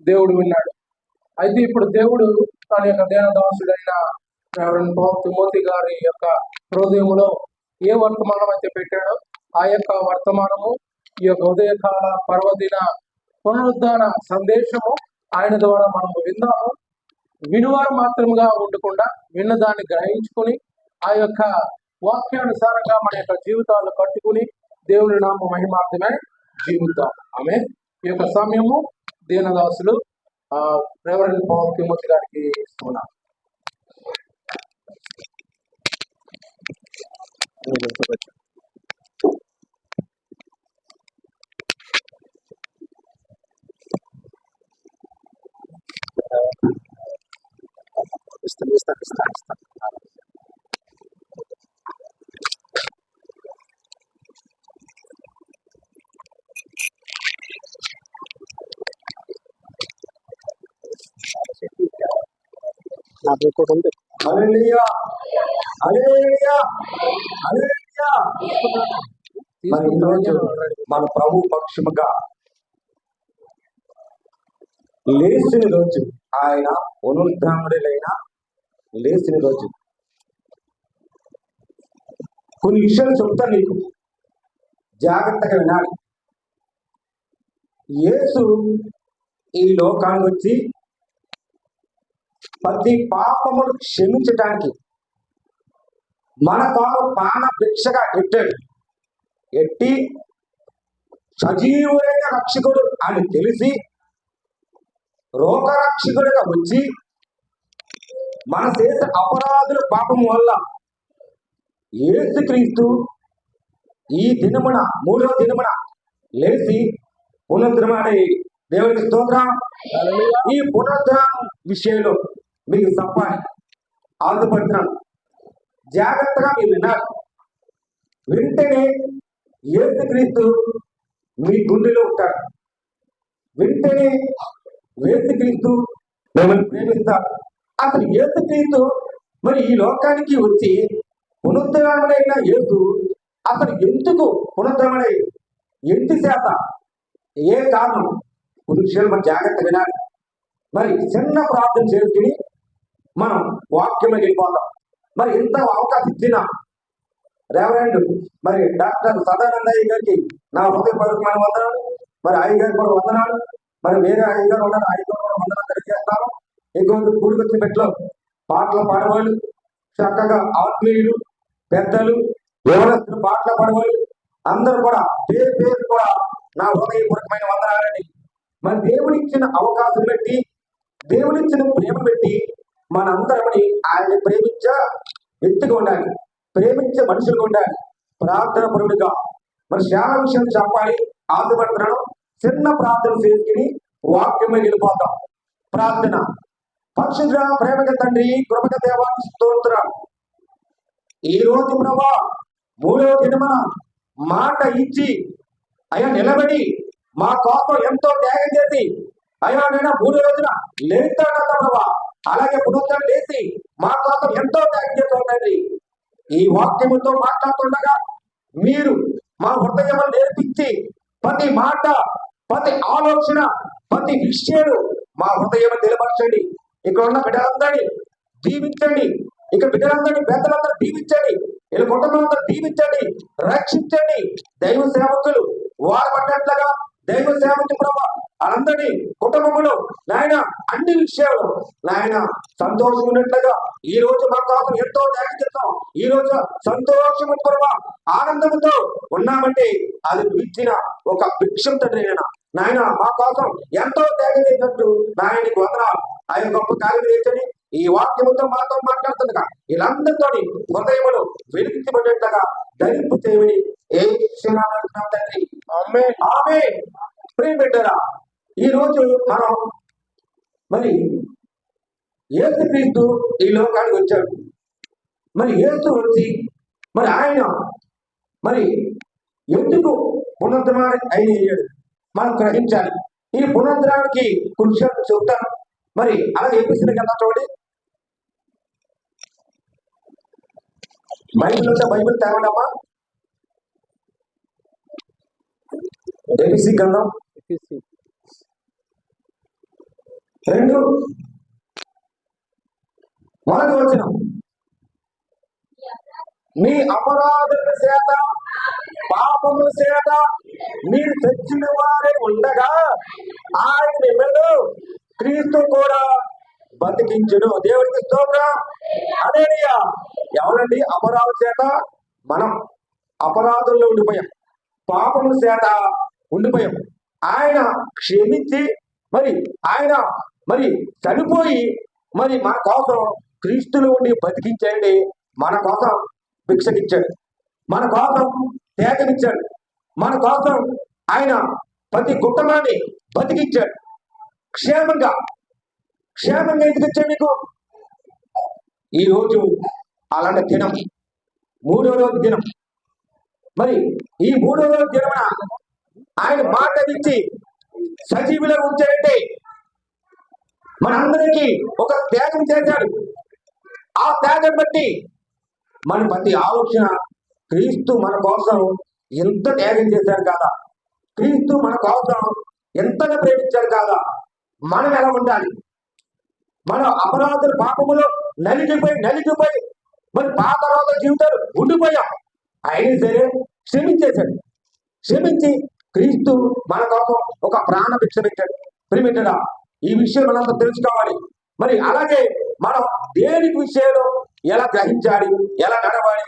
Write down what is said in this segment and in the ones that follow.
దేవుడు విన్నాడు. అయితే ఇప్పుడు దేవుడు తన యొక్క దేవదాసుడైన రెవరెండ్ పౌల్ తిమోతి గారి యొక్క హృదయంలో ఏ వర్తమానం అయితే పెట్టాడో ఆ యొక్క వర్తమానము ఈ యొక్క ఉదయకాల పర్వదిన పునరుద్ధాన సందేశము ఆయన ద్వారా మనం విందాము. వినువారు మాత్రముగా ఉండకుండా విన్నదాన్ని గ్రహించుకుని ఆ యొక్క వాక్యానుసారంగా మన యొక్క జీవితాలను కట్టుకుని దేవుని నామ మహిమార్థమే జీవితాం. ఆమె ఈ యొక్క సమయము దీనదాసులు రెవరెండ్ పౌల్ తిమోతి గారికి ఇస్తున్నాం. హల్లెలూయా హల్లెలూయా హల్లెలూయా. మరి ఈరోజు మన ప్రభు పక్షముగా లేచిన రోజు, ఆయన పునరుద్ధానుడైన లేచిన రోజు. కొన్ని విషయాలు చెప్తాను నీకు, జాగ్రత్తగా వినాలి. యేసు ఈ లోకానికి వచ్చి ప్రతి పాపమును క్షమించటానికి మన తాను ప్రాణ భిక్షగా ఎట్టి సజీవుడైన రక్షకుడు అని తెలిసి రోగరక్షకుడిగా వచ్చి మన చేసే అపరాధుల పాపం వల్ల యేసుక్రీస్తు ఈ దినమున 3వ దినమున లేచి పునరుద్ధరణమై దేవునికి స్తోత్రం. ఈ పునరుద్ధరణ విషయంలో మీకు చెప్పాలి, ఆశపడుతున్నాను. జాగ్రత్తగా మీరు వినాలి. వెంటనే యేసుక్రీస్తు మీ గుండెలో ఉంటాడు. వెంటనే యేసుక్రీస్తు మిమ్మల్ని ప్రేమిస్తాడు. అసలు యేసుక్రీస్తు మరి ఈ లోకానికి వచ్చి పునరుద్ధరణమైన యేసు అసలు ఎందుకు పునరుద్ధరణమై, ఎందుచేత, ఏ కారణం, కొన్ని విషయాలు మనం జాగ్రత్త వినాలి. మరి చిన్న ప్రార్థన చేసుకుని మనం వాక్యంలో వెళ్ళిపోతాం. మరి ఇంత అవకాశం ఇచ్చిన రెవరెండ్ మరి డాక్టర్ సదానందయ్య గారికి నా హృదయపూర్వకమైన వందనాలు. మరి అయ్య గారు కూడా వందనాలు. మరి వేరే అయ్య గారు ఉన్నారు, అయ్య గారు కూడా వందనాలు తెలియజేస్తాను. ఇంకొకటి కూడికి వచ్చిన పెట్లో పాటలు పాడేవాళ్ళు, చక్కగా ఆత్మీయులు, పెద్దలు, యవనస్తులు, పాటలు పాడేవాళ్ళు అందరూ కూడా పేరు పేరు కూడా నా హృదయపూర్వకమైన వందనాలండి. మరి దేవుడిచ్చిన అవకాశం పెట్టి, దేవుడిచ్చిన ప్రేమ పెట్టి మనందరమని ఆయన్ని ప్రేమించే వ్యక్తిగా ఉండాలి, ప్రేమించే మనుషులుగా ఉండాలి, ప్రార్థన పరుడుగా. మరి చాలా విషయం చెప్పాలి, ఆశపడుతున్నాను. చిన్న ప్రార్థన చేసుకుని వాక్యం వెళ్ళిపోతాం. ప్రార్థన. పరిశుద్ధ ప్రేమగల తండ్రి, కృపగల దేవానికి స్తోత్రం. ఈ రోజు ప్రభా 3వ దినమున మాట ఇచ్చి అయ్యా నిలబడి మా కోసం ఎంతో త్యాగం చేసి అయ్యా నేను 3వ రోజున లేస్తాడంట ప్రభా. అలాగే పునరుద్ధరణ లేచి మా కోసం ఎంతో త్యాగం చేస్తుందండి. ఈ వాక్యముతో మాట్లాడుతుండగా మీరు మా హృదయం నేర్పించి ప్రతి మాట, ప్రతి ఆలోచన, ప్రతి విషయాలు మా హృదయం నిలబరచండి. ఇక్కడ ఉన్న బిడ్డలందరినీ దీవించండి. ఇక్కడ బిడ్డలందరినీ, పెద్దలందరూ దీవించండి. వీళ్ళ కుటుంబాలందరూ దీవించండి, రక్షించండి. దైవ సేవకులు వారు పట్టినట్లుగా దైవ సేవకులు ప్రభావ అందరినీ కుటుంబములు నాయన అన్ని విషయాలు నాయన సంతోషం ఉన్నట్లుగా ఈ రోజు మా కోసం ఎంతో త్యాగం చేస్తాం. ఈ రోజు సంతోషము ప్రభావ ఆనందంతో ఉన్నామంటే అది ఇచ్చిన ఒక భిక్షం తండ్రి నాయన మా కోసం ఎంతో త్యాగం చేసినట్టు నాయనకి వందనాలు. ఆ యొక్క గొప్ప కార్యం చేయండి. ఈ వాక్యముతో మాతో మాట్లాడుతుండగా వీళ్ళందరితో హృదయములు వెలిగించబడేట్టుగా ధరింపు చేయమని ఏ తండ్రి. ఆమె ప్రియ బిడ్డరా, ఈ రోజు మనం మరి యేసుక్రీస్తు ఈ లోకానికి వచ్చాడు. మరి యేసు వచ్చి మరి ఆయన మరి ఎందుకు పునరుద్ధరణ అయ్యాడు మనం గ్రహించాలి. ఈ పునరుద్ధరణకి కొంచెం చెప్తాను. మరి అలాగే ఏపిస్తుంది కదా చూడండి, బైబిల్ ఉంటే బైబిల్ తేవడమ్మా. ఏబిసి గ్రంథం 2 మొదటి వచనం, మీ అపరాధముల చేత పాపముల చేత మీరు తెచ్చిన వారే ఉండగా ఆయన మిమ్మల్ని క్రీస్తు కూడా బతికించును. దేవుడికి స్తోత్రం. హల్లెలూయా. ఎవరండి అపరాధుల చేత? మనం అపరాధుల్లో ఉండిపోయాం, పాపముల చేత ఉండిపోయాం. ఆయన క్షమించి ఆయన చనిపోయి మన కోసం క్రీస్తులో ఉండి బతికించండి. మన కోసం భిక్షకిచ్చాడు, మన కోసం త్యాగమిచ్చాడు, మన కోసం ఆయన ప్రతి కుటుంబాన్ని బతికించాడు. క్షేమంగా ఎందుకు ఇచ్చాడు మీకు? ఈ రోజు అలాంటి దినం, 3వ రోజు దినం. ఈ 3వ రోజు దినమున ఆయన మాట ఇచ్చి సజీవులో ఉంచాడంటే మనందరికీ ఒక త్యాగం చేశాడు. ఆ త్యాగం బట్టి మన ప్రతి ఆలోచన, క్రీస్తు మన కోసం ఎంత త్యాగం చేశాడు కాదా, క్రీస్తు మన కోసం ఎంతగా ప్రేమించాడు కాదా, మనం ఎలా ఉండాలి? మన అపరాధుల పాపములో నలిగిపోయి పాత రోగ జీవితాలు ఉండిపోయాం. అయినా సరే క్షమించేశాడు. క్షమించి క్రీస్తు మన కోసం ఒక ప్రాణ భిక్ష పెట్టాడు. ప్రియమిత్రుడా, ఈ విషయం మనంతా తెలుసుకోవాలి. అలాగే మనం దేనికి విషయంలో ఎలా గ్రహించాలి, ఎలా నడవాలి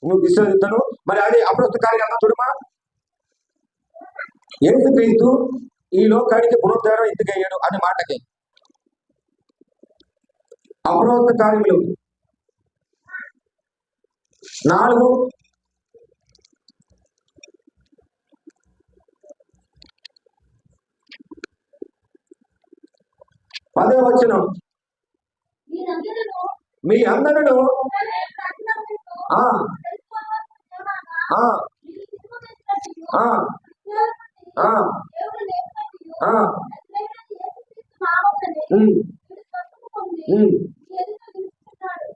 నువ్వు విశ్వసిస్తాను. అదే అపొస్తలుల కార్యాలు చూడమా, యేసుక్రీస్తు ఈ లోకానికి పునరుద్ధరణ ఎందుకయ్యాడు అనే మాటకి అపొస్తలుల కార్యములు 4 10వ వచనం, మీ అందరూ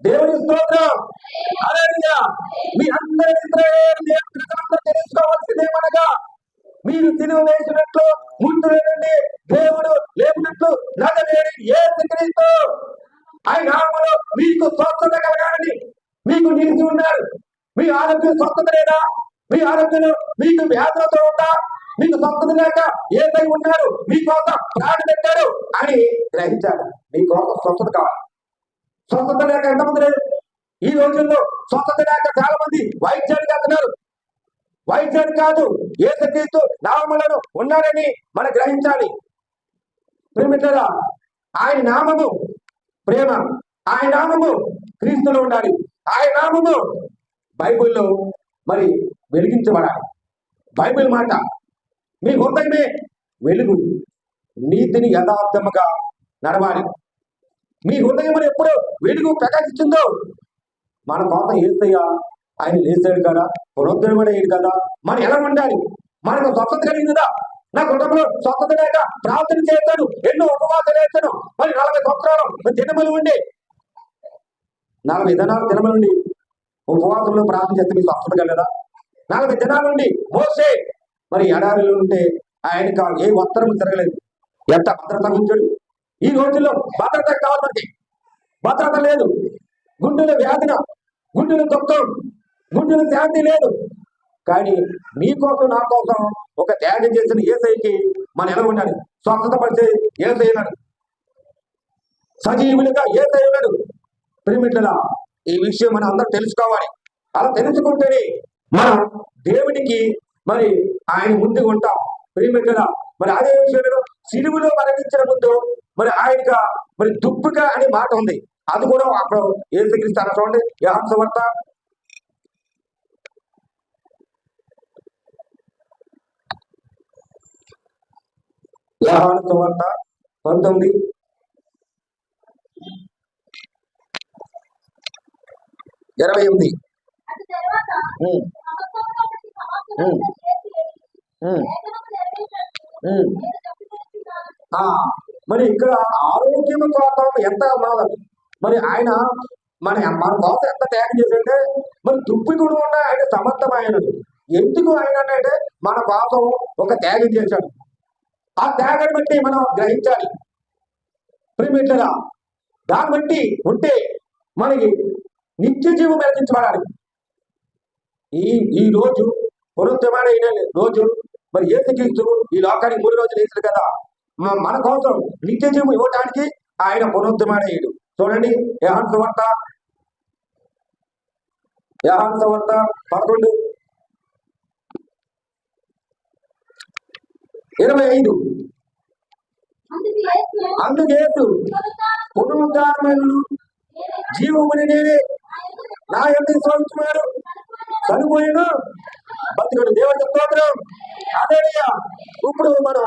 దేవుని స్తోత్రం. హల్లెలూయా. మీ అందరి తెలుసుకోవాల్సిందేమనగా మీరు సిలువ వేసినట్లు మృతుల నుండి దేవుడు లేపినట్లు నజరేయుడు యేసుక్రీస్తు ఆయన నామములో మీకు స్వస్థత కలగాలని మీకు నిలిచి ఉన్నారు. మీ ఆరోగ్యం స్వస్థత లేదా? మీ ఆరోగ్యంలో మీకు వ్యాధులతో ఉందా? మీకు స్వస్థత లేక ఏదై ఉన్నారు, మీకోసం ప్రాణం పెట్టాడు అని గ్రహించాడు. మీకోసం స్వస్థత కావాలి. స్వస్థత లేక ఎంతమంది లేదు ఈ రోజుల్లో? స్వస్థత లేక చాలా మంది వైద్యానికి వెళ్తున్నారు. వైద్యాలు కాదు, యేసుక్రీస్తు నామములను ఉన్నాడని మనం గ్రహించాలి. ప్రేమిట్లరా, ఆయన నామము ప్రేమ, ఆయన నామము క్రీస్తులో ఉండాలి. ఆయన నామము బైబిల్లో వెలిగించబడాలి. బైబిల్ మాట మీ హృదయమే వెలుగు, నీతిని యథార్థముగా నడవాలి. మీ హృదయం ఎప్పుడు వెలుగు ప్రకాశిస్తుందో మన కోసం యేసయ్య ఆయన లేచాడు కదా, పునరుద్ధరణమయ్యాడు కదా, మనం ఎలా ఉండాలి? మనకు స్వస్థత కలిగిందా? నా కుటుంబంలో స్వస్థత లేక ప్రార్థన చేస్తాను, ఎన్నో ఉపవాసాలు వేస్తాను. 40 సంవత్సరాలు దినములు ఉండి 40 దినాలు దినములు ఉండి ఉపవాసంలో ప్రార్థన చేస్తే మీకు స్వస్థత కలదా? 40 దినాల నుండి మోసే ఎడారిలో ఉంటే ఆయనకు ఏ వస్త్రం తిరగలేదు. ఎంత భద్రత ఉంచాడు. ఈ రోజుల్లో భద్రత కావాలి, మనకి భద్రత లేదు. గుండెల వ్యాధిన, గుండెల దుఃఖం, గుండెల శాంతి లేదు. కానీ నీ కోసం నా కోసం ఒక త్యాగం చేసిన యేసయ్యకి మనం ఎలా ఉండాలి? స్వస్థత పరిచే యేసయ్యనాడు, సజీవులుగా యేసయ్యనాడు. ప్రియమిత్రులా, ఈ విషయం మనం అందరూ తెలుసుకోవాలి. అలా తెలుసుకుంటేనే మనం దేవునికి ఆయన ముందు ఉంటాం. ప్రియమిత్రులా, అదే విషయంలో సిలువలో మరణించిన ముందు ఆయనగా దుప్పుగా అనే మాట ఉంది. అది కూడా అప్పుడు యేసుక్రీస్తు అన్న చూడండి, యోహాను సువార్త 19:28. ఇక్కడ ఆరోగ్యం కోసం ఎంత మాదం, ఆయన మన కోసం ఎంత త్యాగం చేశాడంటే దుప్పి కూడా ఉన్న ఆయన సమర్థమైనది. ఎందుకు ఆయన అంటే మన కోసం ఒక త్యాగం చేశాడు. ఆ త్యాగాన్ని బట్టి మనం గ్రహించాలి. ప్రియమిత్రులారా, దాన్ని బట్టి ఉంటే మనకి నిత్య జీవం వెలిగించబడాలి. ఈ రోజు పునరుద్ధరణ రోజు మరి యేసుక్రీస్తు ఈ లోకానికి 3 రోజులు వేసాడు కదా, మన కోసం నిత్య జీవం ఇవ్వడానికి ఆయన పునరుద్ధరణ. చూడండి, యోహాను సువార్త 11:25. అందుకే పునరుద్ధారమైన జీవముని నేనే, నా యొక్క విశ్వసించున్నాడు చనిపోయాను బతికడు. దేవుడికి స్తోత్రం. హల్లెలూయా. ఇప్పుడు మనం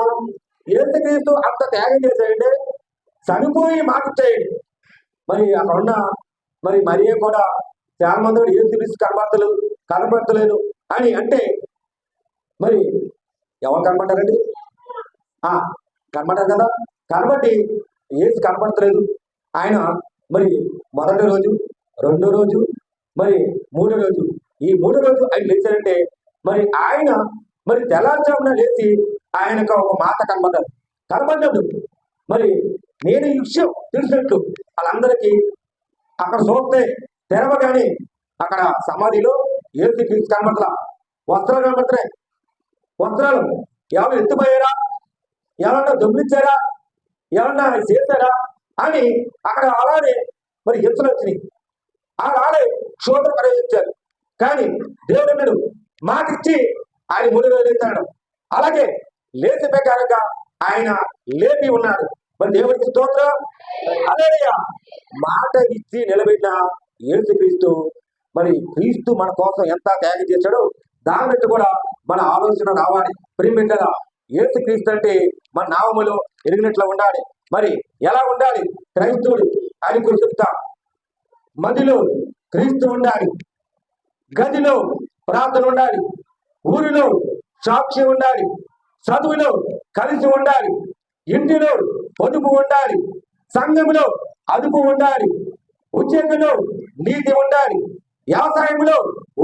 యేసుక్రీస్తు అంత త్యాగం చేశాడంటే చనిపోయి మాటిచ్చాయండి. మరి అక్కడ ఉన్న మరియ కూడా చాలా మంది కూడా యేసుక్రీస్తు కనబడతలేదు అని అంటే మరి ఎవరు కనబడ్డారండి? కనబడ్డారు కదా. కాబట్టి యేసు కనబడతలేదు. ఆయన మరి మొదటి రోజు, రెండో రోజు, మరి మూడో రోజు, ఈ 3 రోజు ఆయన లేచారంటే మరి ఆయన మరి తెల్లారుజామున లేచి ఆయనకు ఒక మాట కనబడ్డాడు. మరి నేను ఈ విషయం తెలిసినట్లు వాళ్ళందరికీ అక్కడ చూస్తే తెరవగానే అక్కడ సమాధిలో యేసుక్రీస్తు కనబడతలా, వస్త్రాలు కనబడుతున్నాయి. వస్త్రాలు ఎవరు ఎత్తుపోయారా, ఎవరన్నా దొంగిలించారా, ఎవరన్నా చేశారా అని అక్కడ అలానే మరి హింసలు వచ్చినాయి. అలానే క్షోభ ప్రవేశించారు. కానీ దేవుడు అన్నాడు, మాటిచ్చి ఆయన 3 రోజులు లేచాడు. అలాగే లేచి ప్రకారంగా ఆయన లేపి ఉన్నాడు. మరి దేవుడికి స్తోత్రం. హల్లెలూయా. మాట ఇచ్చి నిలబెట్టిన యేసుక్రీస్తు, మరి క్రీస్తు మన కోసం ఎంత త్యాగం చేశాడో దాన్ని బట్టి కూడా మన ఆలోచన రావాలి. ప్రియమిత్రులారా, యేసుక్రీస్తు అంటే మన నామములో ఎరిగినట్లు ఉండాలి. మరి ఎలా ఉండాలి? క్రైస్తవుడు ఆయన గురించి చెప్తా. మదిలో క్రీస్తు ఉండాలి, గదిలో ప్రార్థన ఉండాలి, ఊరిలో సాక్ష్యం ఉండాలి, చదువులో కలిసి ఉండాలి, ఇంటిలో పొదుపు ఉండాలి, సంఘంలో అదుపు ఉండాలి, ఉద్యోగంలో నీతి ఉండాలి, వ్యవసాయంలో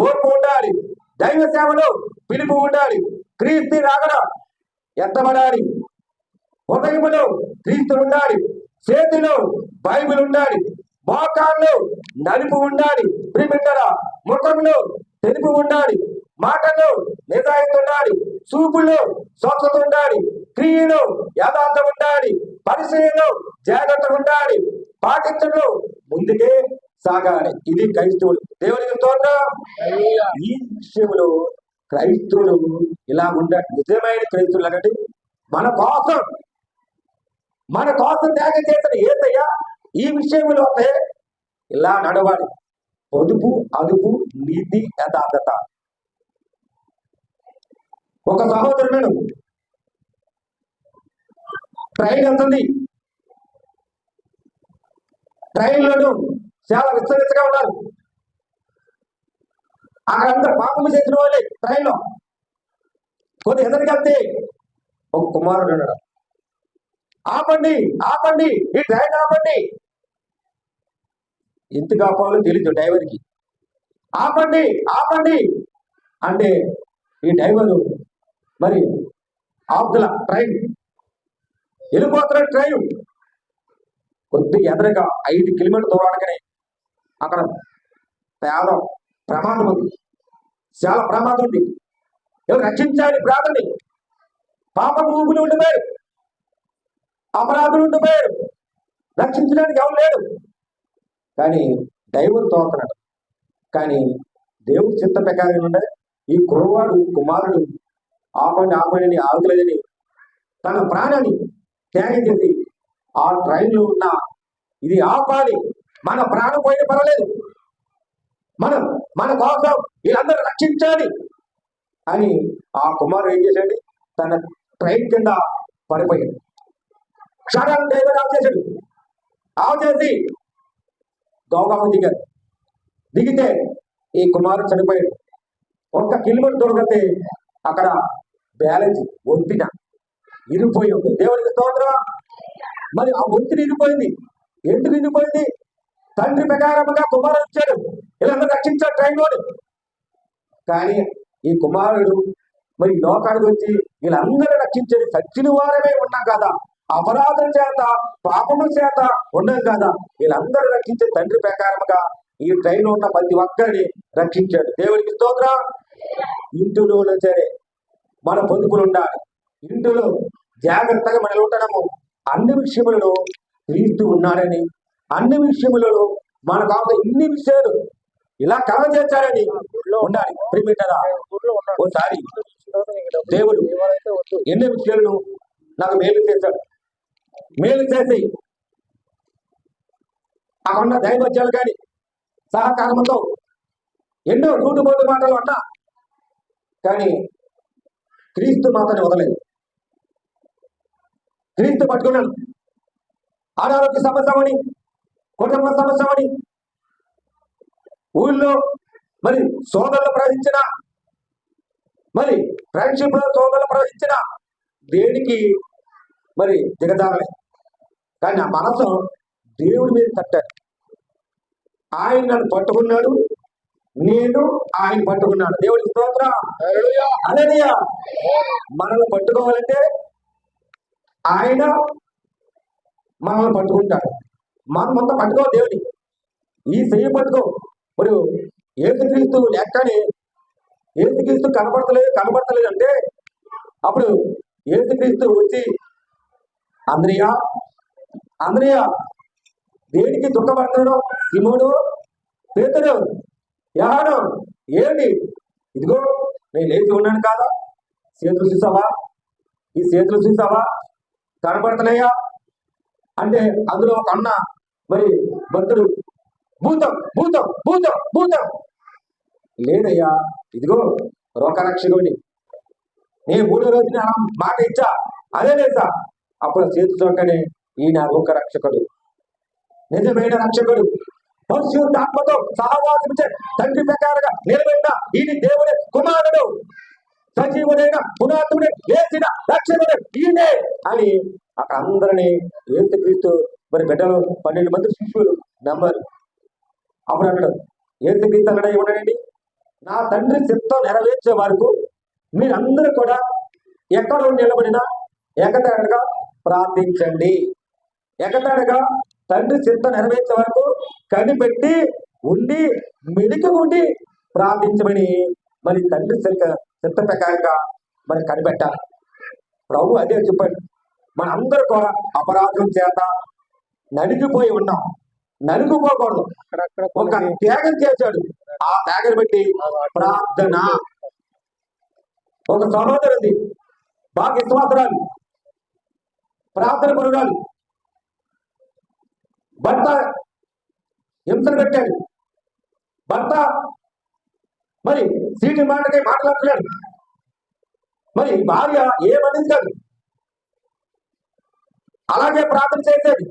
ఓర్పు ఉండాలి, దైవ సేవలో పిలుపు ఉండాలి, క్రీస్తు రాగడ ఎత్తబడాలి, హృదయంలో క్రీస్తు ఉండాలి, చేతిలో బైబిల్ ఉండాలి, మోకాల్లో నలుపు ఉండాలి, ప్రియమిత్రులారా, ముఖంలో తెలుపు ఉండాలి, మాటలో నిజాయితీ ఉండాలి, చూపులో స్వచ్ఛత ఉండాలి, క్రియలో యథార్థం ఉండాలి, పరిచయంలో జాగ్రత్త ఉండాలి, పాటించడంలో ముందుకే సాగాలి. ఇది క్రైస్తవులు. దేవునికి స్తోత్రం. ఈ విషయంలో క్రైస్తవులు ఇలా ఉండాలి. నిజమైన క్రైస్తవులు అంటే మన కోసం త్యాగం చేసిన యేసయ్య ఈ విషయంలో ఇలా నడవాలి. పొదుపు, అదుపు, నీతి, యథార్థత. ఒక సహోదరుడు ట్రైన్ వెళ్తుంది. ట్రైన్లోనూ చాలా విస్తరించగా ఉన్నారు. అక్కడందరూ పాపము చేసిన వాళ్ళే. ట్రైన్లో కొద్ది ఎదురుకెళ్తే ఒక కుమారుడు ఉన్నాడు. ఆపండి, ఆపండి, ఈ ట్రైన్ ఆపండి. ఎందుకు ఆపాలో తెలీదు డ్రైవర్కి. ఆపండి, ఆపండి అంటే ఈ డ్రైవరు మరి ఆపుదల ట్రైన్ వెళ్ళిపోతున్న ట్రైన్ కొద్దిగా ఎదురుగా 5 కిలోమీటర్ దూరానికనే అక్కడ ప్రమాదం ఉంది. చాలా ప్రమాదం ఉంది. ఎవరు రక్షించాలి ప్రార్థని? పాపం ఊపులు ఉండిపోయారు, అపరాధులు ఉండిపోయారు, రక్షించడానికి ఎవరు లేరు. కానీ దైవం తోస్తున్నాడు. కానీ దేవుడి చిత్త ప్రకారం ఉండే ఈ కుమారుడు ఆపండి ఆపండి ఆగులేదని తన ప్రాణాన్ని త్యాగం చేసి ఆ ట్రైన్లో ఉన్న ఇది ఆపాలి, మన ప్రాణం పోయిన పర్వాలేదు, మన కోసం వీళ్ళందరూ రక్షించాలి అని ఆ కుమారుడు ఏం చేశాడు? తన ట్రైన్ కింద పడిపోయాడు. క్షణాలు డ్రైవర్ ఆఫ్ చేశాడు. ఆఫ్ చేసి గోగాకు దిగితే ఈ కుమారుడు చనిపోయాడు. 1 కిలోమీటర్ దూరమైతే అక్కడ బ్యాలెన్స్ వంతిన ఇరిగిపోయి ఉంది. దేవుడికి స్తోత్రం. మరి ఆ వంతిన ఇరిగిపోయింది. ఎందుకు ఇరిగిపోయింది? తండ్రి ప్రకారంగా కుమారుడు వచ్చాడు, వీళ్ళందరూ రక్షించాడు ట్రైన్లోని. కానీ ఈ కుమారుడు మరి లోకానికి వచ్చి వీళ్ళందరూ రక్షించాడు. సచ్చిన వారమే ఉన్నాం కదా, అపరాధం చేత పాపముల చేత ఉన్నాం కదా, వీళ్ళందరూ రక్షించే తండ్రి ప్రకారముగా ఈ ట్రైన్ ఉన్న ప్రతి ఒక్కరిని రక్షించాడు. దేవుడికి స్తోత్రం. ఇంటిలో సరే మన పొదుపులు ఉండాలి. ఇంటిలో జాగ్రత్తగా మనం ఉండడము, అన్ని విషయములలో క్రీస్తు ఉన్నాడని, అన్ని విషయములలో మనకు కావాలి ఇన్ని విషయాలు ఇలా కలవ చేశాడని ఉండాలి. ప్రియమిత్రులారా, ఓసారి దేవుడు ఎన్ని విషయాలను నాకు మేలు చేశాడు. మేలు చేసి అక్కడ దైవజ్యాలు కానీ సహకారంతో ఎన్నో రూటుబోటు మాటలు అన్నా కానీ క్రీస్తు మాతని వదలేదు. క్రీస్తు పట్టుకున్నాను. అనారోగ్య సమస్యమని, కుటుంబ సమస్యమని, ఊళ్ళో మరి సోదరులు ప్రవహించిన, మరి ఫ్రెండ్షిప్ లో సోదరులు ప్రవహించిన దేనికి మరి దిగజారలే. కానీ నా మనసు దేవుడి మీద తట్టాడు. ఆయన నన్ను పట్టుకున్నాడు, నేను ఆయన పట్టుకున్నాడు. దేవుడికి స్తోత్రం. హల్లెలూయా. మనల్ని పట్టుకోవాలంటే ఆయన మనల్ని పట్టుకుంటాడు. మనం అంతా పట్టుకో దేవుని. ఈ చెయ్యి పట్టుకో. ఇప్పుడు యేసుక్రీస్తు లెక్కని యేసుక్రీస్తు కనబడతలేదు అంటే అప్పుడు యేసుక్రీస్తు వచ్చి అంద్రియా దేనికి దుఃఖపడుతున్నాడు? సిమోను, పేతురు, యాను ఏంటి? ఇదిగో నేను లేచి ఉన్నాను కాదా? చేతులు చూసావా? ఈ చేతులు చూసావా? కనపడుతున్నాయా అంటే అందులో ఒక అన్న మరి భక్తుడు భూతం భూతం భూతం భూతం లేదయ్యా, ఇదిగో రోగరక్షకుడిని, నేను 3వ రోజున మాట ఇచ్చా, అదే లేదా? అప్పుడు చేతు చూడగానే ఈయన రోగరక్షకుడు, నిజమైన రక్షకుడు, పరిశుద్ధాత్మతో సహవాసించే తండ్రి ప్రకారంగా నిలబడిన ఈయన దేవుడి కుమారుడు, సజీవుడైన పునాతుడే లేచిన రక్షకుడు ఈయనే అని అక్కడ అందరినీ యేసుక్రీస్తు మరి బిడ్డలు 12 మంది శిష్యులు నమ్మారు. అప్పుడు అన్నాడు యేసుక్రీస్తు అక్కడ ఏమన్నాడండి? నా తండ్రి చిత్తం నెరవేర్చే వరకు మీరందరూ కూడా ఎక్కడ నిలబడినా ఎగతాడుగా ప్రార్థించండి. ఎగతాడుగా తండ్రి చిత్తం నెరవేర్చే వరకు కనిపెట్టి ఉండి మెడికి ఉండి ప్రార్థించమని మరి తండ్రి చిత్త ప్రకారంగా మరి కనిపెట్టాలి. ప్రభు అదే చెప్పండి. మనందరూ కూడా అపరాధం చేత నలిగిపోయి ఉన్నాం. నలుగుపోకూడదు. ఒక త్యాగం చేశాడు. ఆ త్యాగం బట్టి ప్రార్థన. ఒక సహోదరుది బాగా విశ్వాసరాలు, ప్రార్థన పరురాలు, భర్త హింసలు పెట్టాడు. భర్త మరి సీటి మాటకి మాట్లాడుతున్నాడు. మరి భార్య ఏమనింది కాదు, అలాగే ప్రార్థన చేసేది.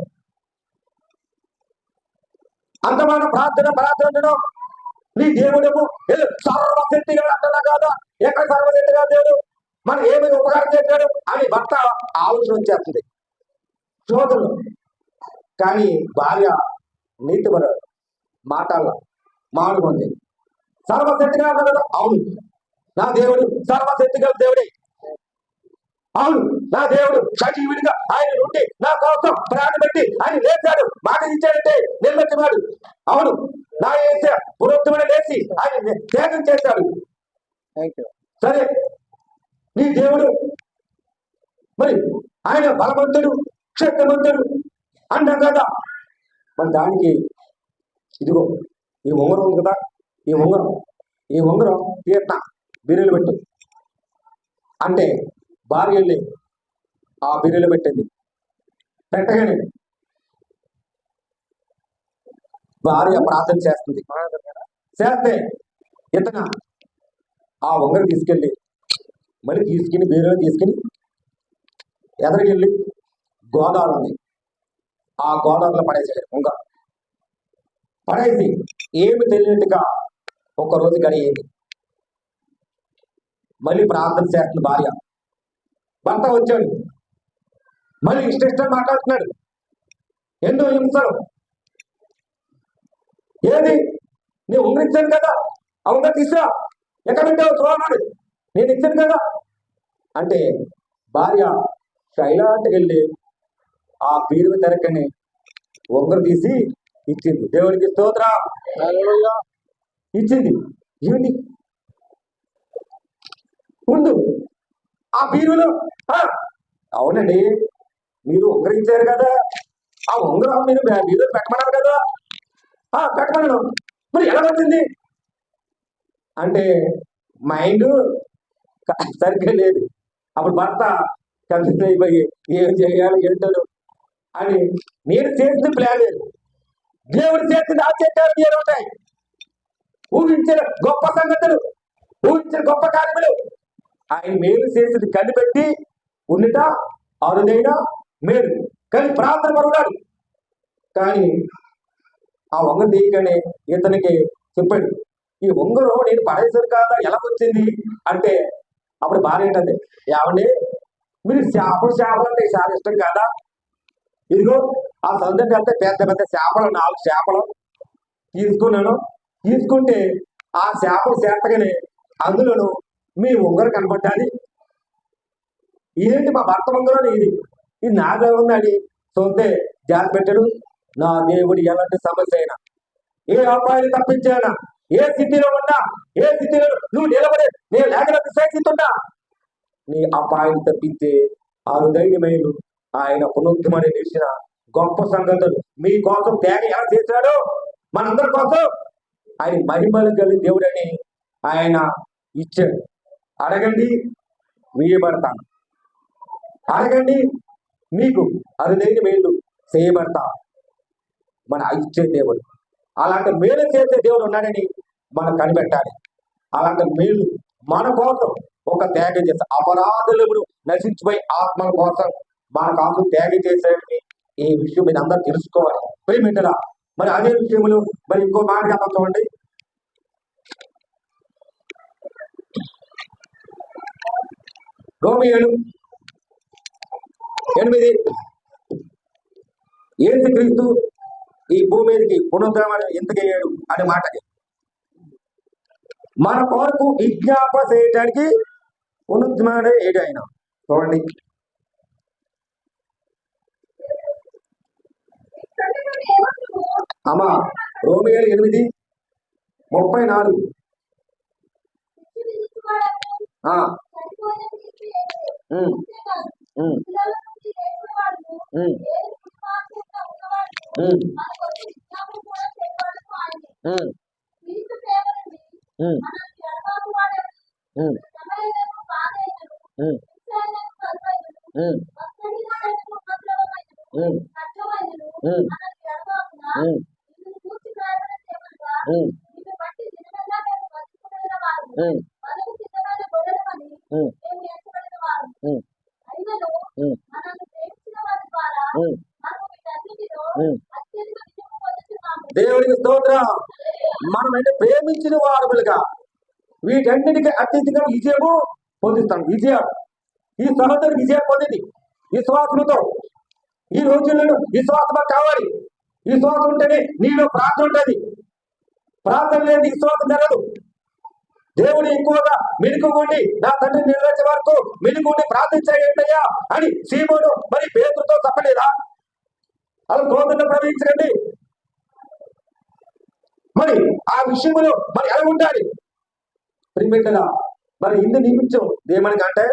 అంతమాన ప్రార్థన నీ దేవుడేమో సర్వశక్తిగా అంటున్నా కాదా? ఎక్కడ సర్వశక్తిగా దేవుడు మనం ఏమైనా ఉపకారం చేశాడు అని భర్త ఆలోచన వచ్చేస్తుంది శోధనలు. కానీ భార్య నీతిపర మాటల్లో మానుకుంది. సర్వశక్తిగా అన్నాడు. అవును, నా దేవుడు సర్వశక్తిగా దేవుడే. అవును, నా దేవుడు సజీవుడిగా ఆయన నుండి నా కోసం ప్రాణం పెట్టి ఆయన లేచాడు, మాట ఇచ్చాడంటే నిలబెట్టినాడు. అవును, నా ఏసే పురోత్తముడు లేచి ఆయన త్యాగం చేశాడు. సరే, నీ దేవుడు మరి ఆయన బలవంతుడు, శక్తివంతుడు అంటాం కదా. మరి దానికి ఇదిగో ఈ ఉంగరం ఉంది కదా, ఈ ఉంగరం తీర్త బిర్రెలు పెట్టు అంటే భార్య వెళ్ళి ఆ బిర్రెలు పెట్టింది. పెట్టగానే భార్య ప్రార్థన చేస్తుంది. చేస్తే ఇతను ఆ ఉంగరం తీసుకెళ్ళి మళ్ళీ బిర్రెలు తీసుకుని ఎదరికెళ్ళి గోదావరి ఉంది, ఆ గోదావరిలో పడేసాడు. ఉంగరం పడేసి ఏమి తెలియనట్టుగా ఒక్కరోజు గడియింది. మళ్ళీ ప్రార్థన చేస్తుంది భార్య. భర్త వచ్చాడు, మళ్ళీ ఇష్టం మాట్లాడుతున్నాడు. ఎన్నో హింసలు. ఏది నేను ఉంగరం ఇచ్చాను కదా, ఆ ఉంగరం తీసురా, ఎక్కడ పెట్టావు చూడన్నాడు, నేను ఇచ్చాను కదా అంటే భార్య శైలాంటికి వెళ్ళి ఆ బీరువు తెరకని ఉంగరం తీసి ఇచ్చింది. దేవుడికి స్తోత్రం. హల్లెలూయా. ఇచ్చింది. ఏమిటి ఉండు ఆ బీరువులో? ఆ, అవునండి, మీరు ఉంగరం ఇచ్చారు కదా, ఆ ఉంగరం మీరు బీరువులో పెట్టమన్నారు కదా. పెట్టమన్నాను, మరి ఎలా వచ్చింది అంటే మైండ్ సరిగ్గా లేదు. అప్పుడు భర్త కన్ఫ్యూజ్ అయిపోయి ఏం చేయాలి ఏంటో అని. నేను చేసిన ప్లాన్ లేదు, దేవుడు చేసిన ఆశ్చర్యాలు వేరు ఉంటాయి. ఊహించిన గొప్ప సంగతులు, ఊహించిన గొప్ప కార్యములు, ఆయన మేలు చేసింది కనిపెట్టి ఉన్నట అరుదైన మేలు. కానీ ప్రార్థన పరుడాడు. కానీ ఆ ఉంగరం తీయగానే ఇతనికి చెప్పాడు, ఈ ఉంగరం నేను పడేసాను కాదా, ఎలా వచ్చింది అంటే అప్పుడు భార్య ఏంటంటే, ఏమండి మీరు చేపలు అంటే చాలా ఇష్టం కాదా, ఇదిగో ఆ సొంతంగా వెళ్తే పెద్ద పెద్ద చేపలు 4 చేపలు తీసుకున్నాను. తీసుకుంటే ఆ చేపలు చేతగానే అందులోను మీ ఉంగరం కనపడ్డాది. ఇదేంటి మా భర్త ఉంగరం, ఇది నాగా ఉందని చూస్తే జాతి పెట్టాడు. నా దేవుడు ఎలాంటి సమస్య అయినా, ఏ అపాయాన్ని తప్పించానా, ఏ స్థితిలో ఉన్నా, ఏ స్థితిలో నువ్వు నిలబడి నేను లేఖన విశ్వసిస్తున్నా, నీ అపాయాన్ని తప్పించే అరుదైనమైన ఆయన పునరుద్ధమని నిలిచిన గొప్ప సంగతులు మీ కోసం త్యాగం ఎలా చేశాడో మనందరి కోసం ఆయన మహిమలు కలిగి దేవుడని ఆయన ఇచ్చాడు. అడగండి వేయబడతాను, అడగండి మీకు అరుదైన మేలు చేయబడతా. మన ఇచ్చే దేవుడు, అలాంటి మేలు చేసే దేవుడు ఉన్నాడని మనం కనిపెట్టాలి. అలాంటి మేలు మన కోసం ఒక త్యాగం చేసే అపరాధులను నశించిపోయి ఆత్మల కోసం మన కోసం త్యాగం చేసేది ఈ విషయం మీరు అందరూ తెలుసుకోవాలి. ప్రేమిటరా, మరి అదే విషయములు మరి ఇంకో మాట కథ చూడండి. రోమియోలు 8 యేసుక్రీస్తు ఈ భూమి మీదకి పునరుద్ధరణ ఎందుకు అయ్యాడు అనే మాటకి మన కొరకు విజ్ఞాప చేయడానికి పునరుద్ధరణ ఏడు ఆయన. చూడండి అమ్మా, రోమియోలు 8:34. దేవుడికి స్తోత్రం. మనమైతే ప్రేమించిన వారములుగా వీటన్నిటికీ అత్యధికంగా విజయము పొందుతాం. విజయం, ఈ సహోదరు విజయం పొందింది విశ్వాసంతో. ఈ రోజుల్లో విశ్వాసం కావాలి. విశ్వాసం ఉంటేనే నీలో ప్రార్థన ఉంటుంది. ప్రార్థన లేని విశ్వాసం జరగదు. దేవుడు ఎక్కువగా మెలుగుండి నా తండ్రి నెరవేర్చే వరకు మెలుగుండి ప్రార్థించయ్యా అని సీమోను మరి పేతురుతో చెప్పలేదా? అలా క్రోధంలో ప్రవేశించండి. మరి ఆ విషయంలో మరి ఎలా ఉండాలి ప్రిమిటలా? మరి ఇందు నిమిత్తం ఏమని అంటే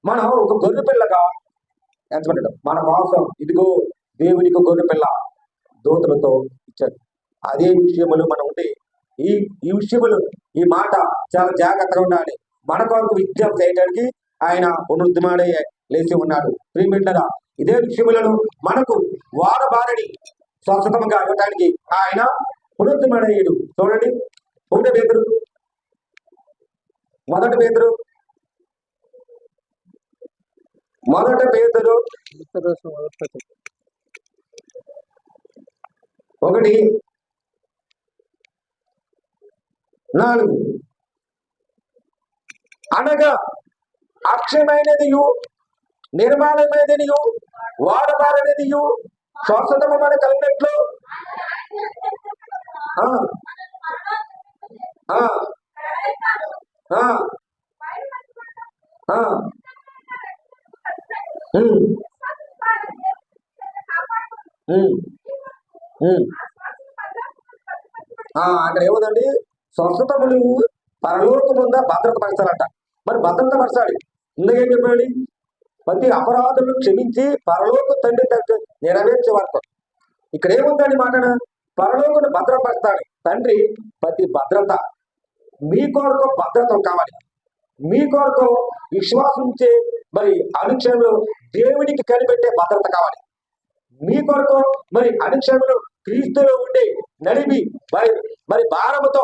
మనం ఒక గొర్రె పిల్లగా ఎంచబడ్డాం. మన కోసం ఇదిగో దేవునికి గొర్రె పిల్ల దూతలతో ఇచ్చాడు. అదే విషయములు మనం ఉండి ఈ విషయములు ఈ మాట చాలా జాగ్రత్తగా ఉండాలి. మన కొరకు విజ్ఞాపన చేయడానికి ఆయన పునరుద్ధరణే లేచి ఉన్నాడు. ప్రియమిట్లరా, ఇదే విషయములను మనకు వారబారని స్వస్థతంగా ఇవ్వడానికి ఆయన పునరుద్ధరణయ్యాడు. చూడండి, 1 పేతురు 1 పేతురు 1:4 అనగా అక్షయమైనదియు నిర్మాణమైనదియు వాడబారనిదియు స్వస్థతము మన కలిగినట్లు ఉమ్, ఉమ్. అక్కడ ఏముందండి, స్వస్థతములు పరలోకముందా భద్రత పరచాలంట. మరి భద్రత పరచాలి. ఇందుకేం చెప్పాడు, ప్రతి అపరాధులను క్షమించి పరలోక తండ్రి దగ్గర నెరవేర్చే వరకు. ఇక్కడ ఏముందండి మాట, పరలోకను భద్రపరుస్తాడు తండ్రి. ప్రతి భద్రత మీ కొరకు భద్రత కావాలి. మీ కొరకు విశ్వాసించే మరి అనుక్షణంలో దేవునికి కనిపెట్టే భద్రత కావాలి. మీ కొరకు మరి అనుక్షణంలో క్రీస్తులో ఉండి నడిపి మరి భారముతో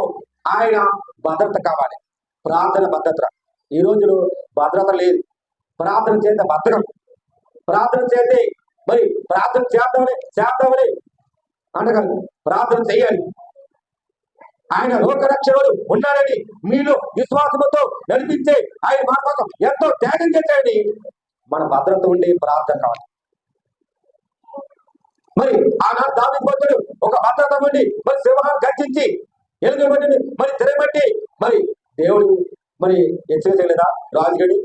ఆయన భద్రత కావాలి. ప్రార్థన భద్రత. ఈ రోజులో భద్రత లేదు. ప్రార్థన చేత భద్రం, ప్రార్థన చేస్తే మరి ప్రార్థన చేద్దామని అనగలరు. ప్రార్థన చేయాలి. ఆయన లోకరక్షకుడు ఉన్నాడని మీలో విశ్వాసంతో నడిపించే ఆయన మన కోసం ఎంతో త్యాగం చేశాడని మన భద్రత ఉండే ప్రార్థన కావాలి. మరి ఆనాడు దావీదు భక్తుడు ఒక భద్రత ఉండి మరి సింహాన్ని గర్జించి ఎలుగుబడిని మరి తిరగబట్టి మరి దేవుడు మరి హెచ్చరించలేదా రాజుగడి?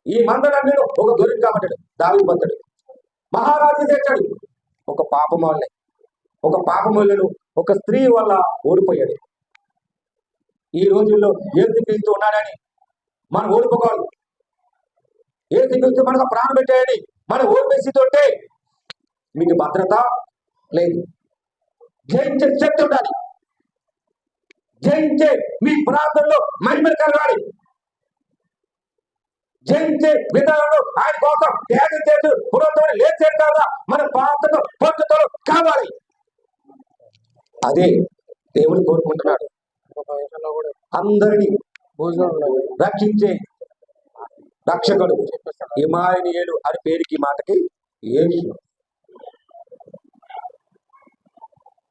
ఈ మందరాన్ని ఒక దొరికి కాబట్టాడు దావీదు భక్తుడు. మహారాజు చేశాడు ఒక పాపములను ఒక స్త్రీ వల్ల ఓడిపోయాడు. ఈ రోజుల్లో యేసుక్రీస్తు ఉన్నాడని మనం ఓడిపోకూడదు. యేసుక్రీస్తు మనకు ప్రాణం పెట్టాడని మనం ఓడిపేసితోటే మీకు భద్రత లేదు. జయించే శక్తి ఉండాలి. జయించే మీ ప్రాంతంలో మహిమలు కలగాలి. జయించే విధానంలో ఆయన కోసం త్యాగం చేసి పురోగతి లేచేది కాదా మన ప్రాంతంలో పొందుతో కావాలి. అదే దేవుడు కోరుకుంటున్నాడు. అందరినీ రక్షించే రక్షకుడు ఇమానుయేలు అని పేరుకి మాటకి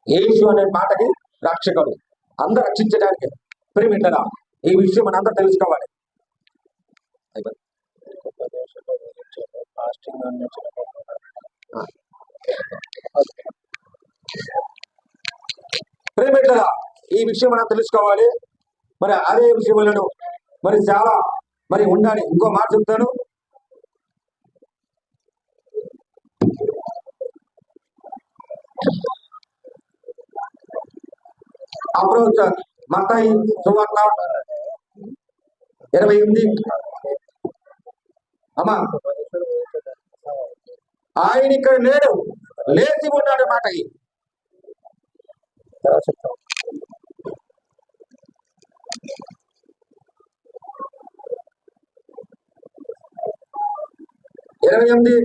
యేసు అనే మాటకి రక్షకుడు, అందరు రక్షించడానికి. ప్రేమింటారా, ఈ విషయం మన అందరూ తెలుసుకోవాలి. ప్రేమింటారా, ఈ విషయం మనం తెలుసుకోవాలి. మరి అదే విషయములను మరి చాలా మరి ఉండాలి. ఇంకో మాట చెప్తాను. అప్రోచ్ మత్తయి సువార్త 28 అమ్మా, ఆయన ఇక్కడ లేడు, లేచి ఉన్నాడు మాట. 28:6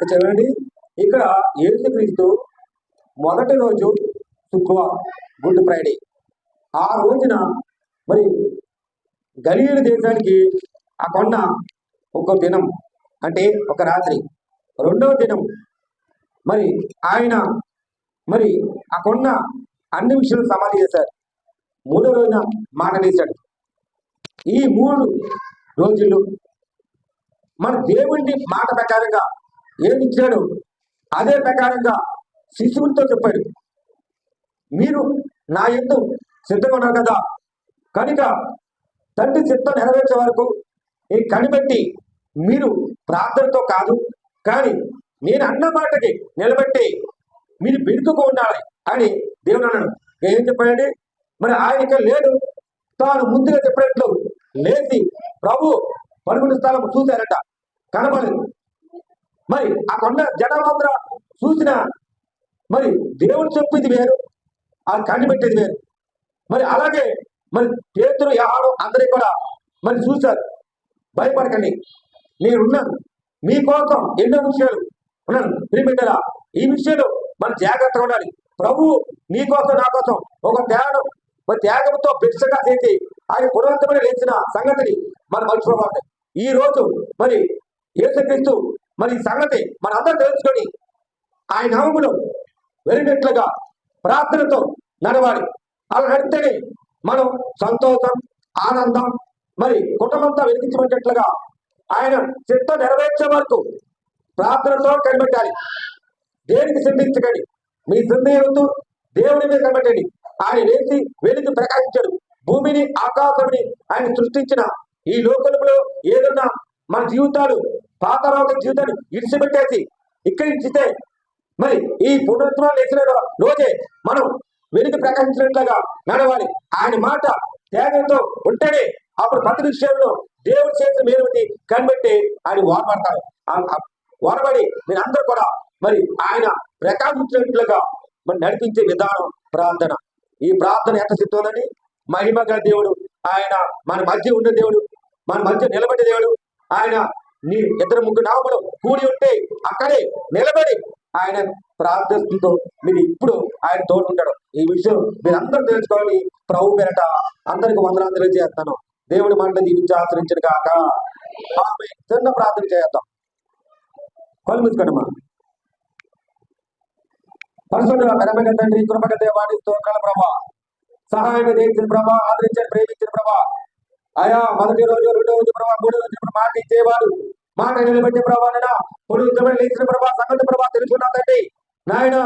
చూడండి, ఇక్కడ యేసుక్రీస్తు మొదటి రోజు శుక్రవారం, గుడ్ ఫ్రైడే. ఆ రోజున మరి గలీలు దేశానికి ఆ కొండ ఒక దినం అంటే ఒక రాత్రి, రెండవ దినం మరి ఆయన మరి ఆ కొండ అన్ని విషయాలు సమాధి చేశారు. మూడో రోజున మాట వేశాడు. ఈ 3 రోజులు మన దేవుడి మాట ప్రకారంగా ఏమి ఇచ్చాడు అదే ప్రకారంగా శిశువులతో చెప్పాడు. మీరు నా యందు సిద్ధంగా ఉన్నారు కదా, కనుక తండ్రి చిత్తం నెరవేర్చే వరకు ఈ కనిపెట్టి మీరు ప్రార్థనతో కాదు కానీ నేను అన్న మాటకి నిలబెట్టి మీరు బెనుకకు ఉండాలి అని దేవుడు అన్నాడు. ఏం చెప్పాడండి, మరి ఆయన లేడు, తాను ముందుగా చెప్పినట్లు లేచి ప్రభు పరుగుడు స్థలం చూశారట, కనబడలేదు. మరి ఆ కొండ జనమాంధ్ర చూసిన మరి దేవుడు చెప్పింది వేరు, అది కనిపెట్టేది వేరు. మరి అలాగే మరి పేతురు, యోహాను అందరికీ కూడా మరి చూశారు. భయపడకండి, నేనున్నాను మీకోసం. ఎన్నో విషయాలు ఉన్నాను ప్రియబిడ్డలా. ఈ విషయంలో మనం జాగ్రత్తగా ఉండాలి. ప్రభువు నీ కోసం నా కోసం ఒక త్యాగంతో భిక్షగా చేసి ఆయన పునరుద్ధరణ లేచిన సంగతిని మనం మర్చిపోవాలి. ఈ రోజు మరి యేసుక్రీస్తు మరి ఈ సంగతి మన అందరూ తెలుసుకొని ఆయన నామములో వెలిగినట్లుగా ప్రార్థనతో నడవాలి. అలా నడితేనే మనం సంతోషం, ఆనందం మరి కుటుంబంతో వెలిగించబడినట్లుగా ఆయన చిత్తం నెరవేర్చే వరకు ప్రార్థనతో కనిపెట్టాలి. దేనికి చింతించకండి, మీ చింత వద్దు, దేవుని మీద కనిపెట్టండి. ఆయన వేసి వెలుగు ప్రకాశించాడు. భూమిని ఆకాశంని ఆయన సృష్టించిన ఈ లోకంలో ఏదన్నా మన జీవితాలు పాతరోగ జీవితాన్ని ఇడిచిపెట్టేసి ఇక్కడి నుంచితే మరి ఈ పునరుద్ధరణ లేచిన రోజే మనం వెలుగు ప్రకాశించినట్లుగా నడవాలి. ఆయన మాట త్యాగంతో ఉంటేనే అప్పుడు ప్రతి విషయంలో దేవుడు చేసిన మేలుని కనిపెట్టి ఆయన వాడబడతారు. వాడబడి మీరందరూ కూడా మరి ఆయన ప్రకాశించినట్లుగా మరి నడిపించే విధానం ప్రార్థన. ఈ ప్రార్థన ఎంత సిద్ధంలోని మహిమ గల దేవుడు ఆయన మన మధ్య ఉన్న దేవుడు, మన మధ్య నిలబడే దేవుడు. ఆయన నీ ఇద్దరు ముగ్గురు నామములు కూడి ఉంటే అక్కడే నిలబడి ఆయన ప్రార్థనతో మీరు ఇప్పుడు ఆయన తోడుంటాడు. ఈ విషయం మీరు అందరూ తెలుసుకోవాలి. ప్రభు పేరట అందరికి వందనాలు తెలియజేస్తాను. దేవుడి మాట దీవించి ఆచరించిన కాక ఆమె చిన్న ప్రార్థన చేద్దాం. కళ్ళు మూసుకోండి. మా పరిశుద్ధ ఘనమైన తండ్రి, కృపగల దేవానికి స్తోత్రాలు ప్రభా. సహాయం చేసిన ప్రభా, ఆదరించిన ప్రేమించిన ప్రభా. ఆయా మొదటి రోజు, రెండో రోజు ప్రభా, మూడో రోజు మాట ఇచ్చేవాడు, మాట నిలబెట్టే ప్రభా. నేను పునరుద్ధరణ లేచిన ప్రభా, సంగతి ప్రభా తెలుసుకున్నానండి నాయన.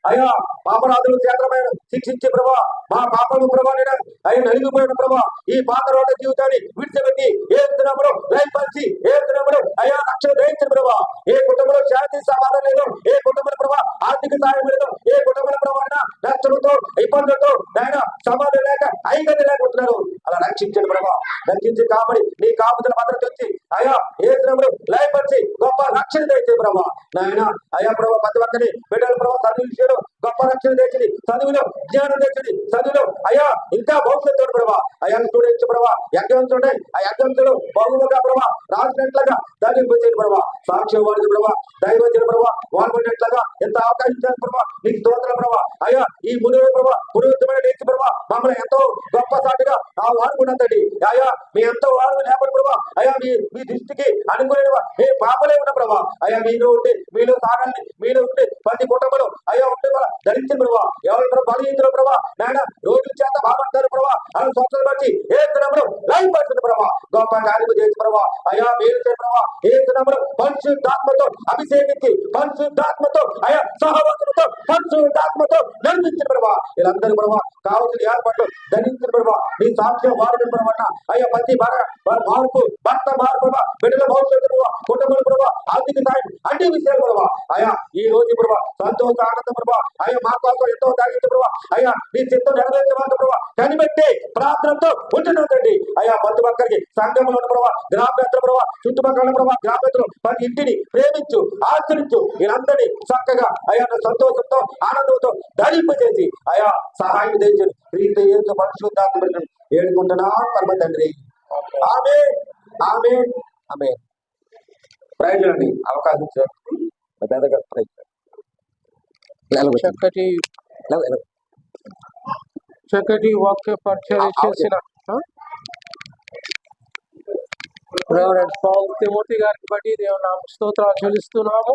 అయా పాపరాధులు చేతమైన శిక్షించే ప్రభా, మా పాపము ప్రభా నేను అయ్యా నలిగిపోయిన ప్రభా, ఈ పాత రోడ్డు జీవితాన్ని విడిచిపెట్టి ఏ దినములు లైఫ్ పరిచి ఏ దినములు అయా రక్షణ గ్రహించిన ప్రభా. ఏ కుటుంబంలో శాంతి సమాధానం లేదు, ఏ కుటుంబంలో ప్రభా ఆర్థిక సాయం లేదు, ఏ కుటుంబంలో ప్రభా నష్టంతో ఇబ్బందులతో నాయన సమాధానం లేక ఐక్యత లేకుంటున్నారు. అలా రక్షించండి ప్రభా, రక్షించి కాబట్టి నీ కాపుదల భద్రత వచ్చి అయా ఏ దినములు లైఫ్ పరిచి గొప్ప రక్షణ తెచ్చే ప్రభా నాయన. అయా ప్రభా ప్రతి ఒక్కరి బిడ్డలు ప్రభావ చదువు విషయంలో గొప్ప రక్షణ తెచ్చింది, చదువులో జ్ఞానం తెచ్చింది, చదువులో అయ్యా ఇంకా భవిష్యత్తు ప్రభావ. అయ్యా స్టూడెంట్స్ ప్రభావ యజ్ఞంతో ఆ యజ్ఞంతో బహుముగా ప్రభావ రాసినట్లుగా దాన్ని వచ్చేది ప్రభావ. సాక్ష్యం వాడికి ప్రభావ, దైవజన ప్రభావ వాడుకునేట్లుగా ఎంత అవకాశం ప్రభావ నీకు స్తోత్రం ప్రభావ. అయ్యా ఈ మునుగు ప్రభావ పునరుద్ధమైన నేర్చి ప్రభావ మమ్మల్ని ఎంతో గొప్ప సాటిగా వాడుకున్నదండి. అయ్యా మీ ఎంతో వాడు లేకపోతే ప్రభావ అయ్యా మీ దృష్టికి అనుకునే ఏ పాపలే ఉన్న ప్రభావ. అయ్యా మీలో ఉంటే మీలో సాగాలని మీలో ఉంటే ప్రతి కుటుంబంలో అయ్యా ఉంటే ధరించిన ప్రభావ. ఎవరు బలహీనతలు ప్రభావ నాయన రోజుల చేత బాగుంటారు ప్రభావ. అలా స్వచ్ఛత బట్టి ఏ దినంలో లైఫ్ పడుతుంది ప్రభావ. గొప్ప కార్యము చేసి ప్రభావ అయ్యా మీరు చేయ ప్రభావ. ఏ దినంలో పరిశుద్ధాత్మతో అభిషేకించి పరిశుద్ధాత్మతో అయ్యా సహవాసంతో పరిశుద్ధాత్మతో నడిపించిన ప్రభావ. వీళ్ళందరూ ప్రభావ కావాల్సిన ఏర్పాట్లు ధరించిన ప్రభావ. మీ సాక్ష్యం వాడడం ప్రభావ అయ్యా ప్రతి మార్పు భర్త మార్పు ప్రభావ, బిడ్డల భవిష్యత్తు ప్రభావ, కుటుంబం ప్రభావ, ఆర్థిక సాయం అన్ని విషయాలు ప్రభావ. అయ్యా ఈ రోజు ప్రభావ సంతోష ఆనంద ప్రభావ అయ్యా మా కోసం ఎంతో తాగించే ప్రభావ. అయ్యా నీ చిత్తం నెరవేర్చే ప్రభావ కనిపెట్టి ప్రార్థనతో ఉంటున్నదండి. అయ్యా ప్రతి ఒక్కరికి సంఘంలో ఉన్న ప్రభావ, గ్రామేత్తల ప్రభావ, చుట్టుపక్కల ప్రభావ గ్రామేత్తలు ప్రతి ఇంటిని ప్రేమించు ఆచరించు. వీళ్ళందరినీ చక్కగా అయ్యా సంతోషంతో ఆనందంతో ధరింపజేసి అయ్యా సహాయం తెచ్చు. క్రీస్తు యేసు పరిశుద్ధాత్మ ఏడుకుంటున్నా పరమ తండ్రి. ఆమె ఆమె ఆమె ప్రయోజనాన్ని అవకాశం చక్కటి వాక్య పరిచయం చేసిన రెవరెండ్ పౌల్ తిమోతి గారికి బట్టి దేవుని స్తోత్రాలు చెల్లిస్తున్నాము.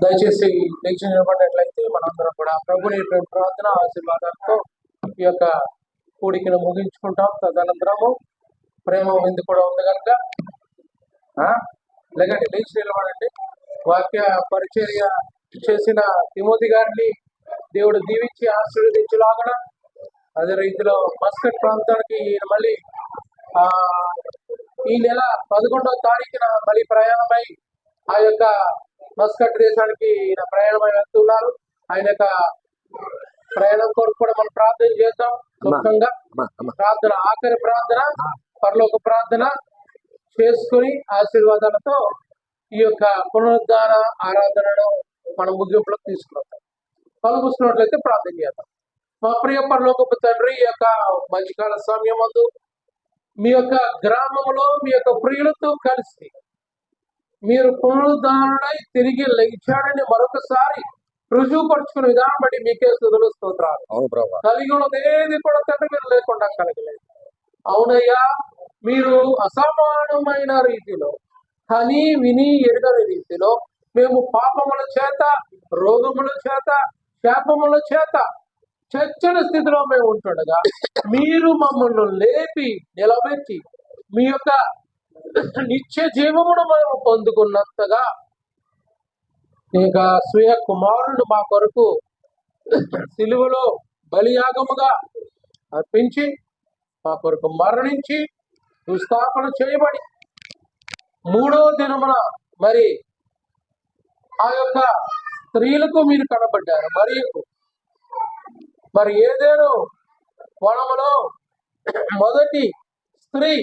దయచేసి లేచి నిలబడినట్లయితే మనందరం కూడా ప్రభుని ప్రార్థన ఆశీర్వాదాలతో ఈ యొక్క కూడికను ముగించుకుంటాం. తదనంతరము ప్రేమ విందు కూడా ఉంది కనుక లేకండి లేచి నిలబడండి. వాక్య పరిచర్య చేసిన తిమోతి గారిని దేవుడు దీవించి ఆశీర్వదించులాగన అదే రీతిలో మస్కట్ ప్రాంతానికి మళ్ళీ ఈ నెల 11వ తారీఖున మళ్ళీ ప్రయాణమై ఆ యొక్క మస్కట్ దేశానికి ఈయన ప్రయాణమై వెళ్తున్నారు. ఆయన యొక్క ప్రయాణం కొరకు కూడా మనం ప్రార్థన చేద్దాం. ముఖ్యంగా ప్రార్థన ఆఖరి ప్రార్థన పరలోక ప్రార్థన చేసుకుని ఆశీర్వాదాలతో ఈ యొక్క పునరుద్ధాన ఆరాధనను మనం ముగింపులోకి తీసుకున్నాం. పలుకున్నట్లయితే ప్రార్థన చేద్దాం. మా ప్రియ పరలోకపు తండ్రి, ఈ యొక్క మధ్యకాల సమయం ముందు మీ యొక్క గ్రామంలో మీ యొక్క ప్రియులతో కలిసి మీరు పునరుద్ధారణై తిరిగి లేచాడని మరొకసారి రుజువుపరుచుకునే విధానం బట్టి మీకే స్తుతులు స్తోత్రాలు. అవును ప్రభా. కలిగి ఉన్నది ఏది కూడా తండ్రి మీరు లేకుండా కలిగలేదు. అవునయ్యా, మీరు అసమానమైన రీతిలో కని విని ఎరుగని రీతిలో మేము పాపముల చేత, రోగముల చేత, శాపముల చేత చచ్చిన స్థితిలో మేము ఉంటుండగా మీరు మమ్మల్ని లేపి నిలబెట్టి మీ యొక్క నిత్య జీవమును మేము పొందుకున్నంతగా ఇక స్వీయ కుమారుడు మా కొరకు సిలువలో బలియాగముగా అర్పించి మా కొరకు మరణించి దుస్థాపన చేయబడి 3వ దినమున మరి ఆ యొక్క స్త్రీలకు మీరు కనబడ్డారు. మరి ఏదేను వనములో మొదటి స్త్రీ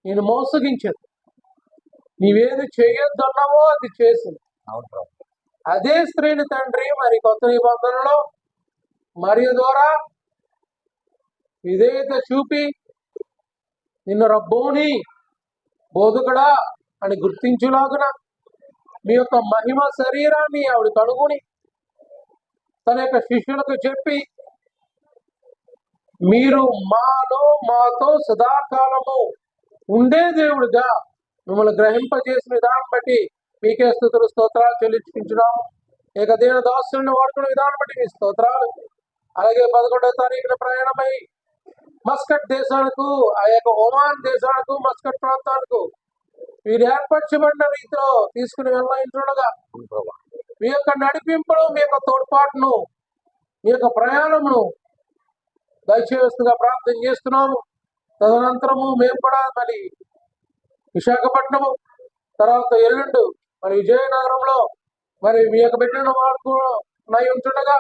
నేను మోసగించదు, నీవేది చేయొద్దన్నావో అది చేసింది. అవును ప్రభా. అదే స్త్రీని తండ్రి మరి కొత్త నిబంధనలో మరియ ద్వారా విధేయత చూపి నిన్ను రబ్బోని బోధకుడా అని గుర్తించులాగున మీ యొక్క మహిమ శరీరాన్ని ఆవిడ కనుగొని తన యొక్క శిష్యులకు చెప్పి మీరు మాతో సదాకాలము ఉండే దేవుడిగా మిమ్మల్ని గ్రహింపజేసిన విధానం బట్టి మీకే స్తుతులు స్తోత్రాలు చెల్లించుకుంటున్నాము. ఇక దేని దాసులను వాడుకునే విధానం బట్టి మీ స్తోత్రాలు. అలాగే 11వ తారీఖున ప్రయాణమై మస్కట్ దేశాలకు, ఆ యొక్క ఒమాన్ దేశాలకు, మస్కట్ ప్రాంతాలకు మీరు ఏర్పరచబడిన రీతిలో తీసుకుని వెళ్ళింటుండగా మీ యొక్క నడిపింపును, మీ యొక్క తోడ్పాటును, మీ యొక్క ప్రయాణమును దయచేస్తుగా ప్రార్థన చేస్తున్నాము. తదనంతరము మేము కూడా మరి విశాఖపట్నము, తర్వాత ఎల్లుండు మరి విజయనగరంలో మరి మీ యొక్క బిడ్డను వాడుకునై ఉంటుండగా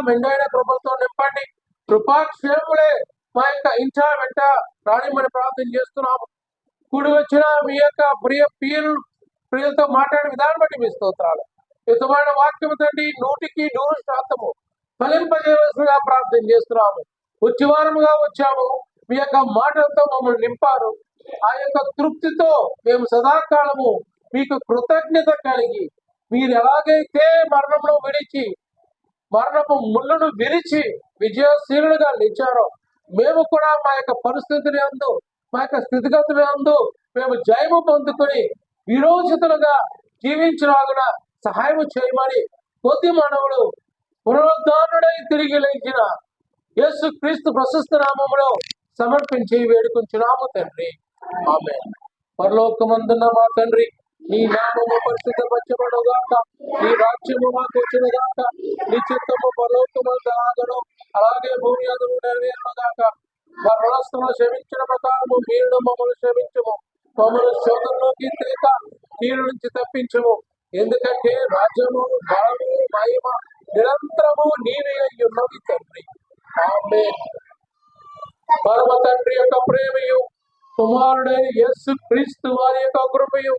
మెండైన కృపలతో నింపండి. కృపాక్షేములే మా యొక్క ఇంటా వెంట రాణిమని ప్రార్థన చేస్తున్నాము. కూడి వచ్చిన మీ యొక్క ప్రియులతో మాట్లాడే విధానం బట్టి మీ స్తోత్రాలు. యుద్ధమైన వాక్యము తండ్రి 100% ఫలింపజేయవలసిగా ప్రార్థన చేస్తున్నాము. ఉచ్చివారముగా వచ్చాము, మీ యొక్క మాటలతో మమ్మల్ని నింపారు. ఆ యొక్క తృప్తితో మేము సదాకాలము మీకు కృతజ్ఞత కలిగి మీరు ఎలాగైతే మరణపు ముళ్ళను విరిచి విజయశీలుగా నిలిచారో మేము కూడా మా యొక్క పరిస్థితుల యందు, మా యొక్క స్థితిగతుల యందు మేము జయము పొందుకొని విరోచితులుగా జీవించలాగున సహాయం చేయమని కొద్ది మానవుడు పునరుద్ధానుడై తిరిగి లేచిన యేసు క్రీస్తు ప్రశస్త నామములో సమర్పించి వేడుకుంటున్నాము తండ్రి. ఆమేన్. పరలోకమందున్న మా తండ్రి, నీ నామము పరిశుద్ధపరచబడుగాక, నీ రాజ్యము మాకు వచ్చునుగాక, నీ చిత్తము పరలోకమందు ఆగను అలాగే భూమి యందు నెరవేరునుగాక. మా రుణస్థులను క్షమించిన ప్రకారము మీరు మమ్మల్ని క్షమించము, మమ్మల్ని శోధనలోకి తేక కీడు నుంచి తప్పించము. ఎందుకంటే రాజ్యము, బలము, మహిమ నిరంతరము నీవే అయి ఉన్నవి తండ్రి. ఆమేన్. పరమ తండ్రి యొక్క ప్రేమయు, కుమారుడైన యేసు క్రీస్తు వారి యొక్క కృపయు,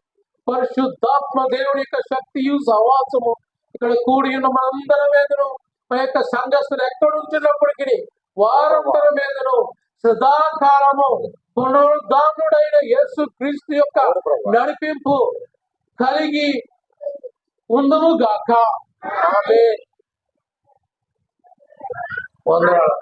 పరిశుద్ధాత్మ దేవుని యొక్క శక్తియు సహవాసము ఇక్కడ కూడి ఉన్న మనందరి మీదను, మా యొక్క సంఘస్థులు ఎక్కడ ఉంటున్నప్పటికీ వారందరి మీదను సదాకాలము పునరుద్ధానుడైన యేసు క్రీస్తు యొక్క నడిపింపు కలిగి ఉందుము గాక. ఆమేన్. వందనాలు.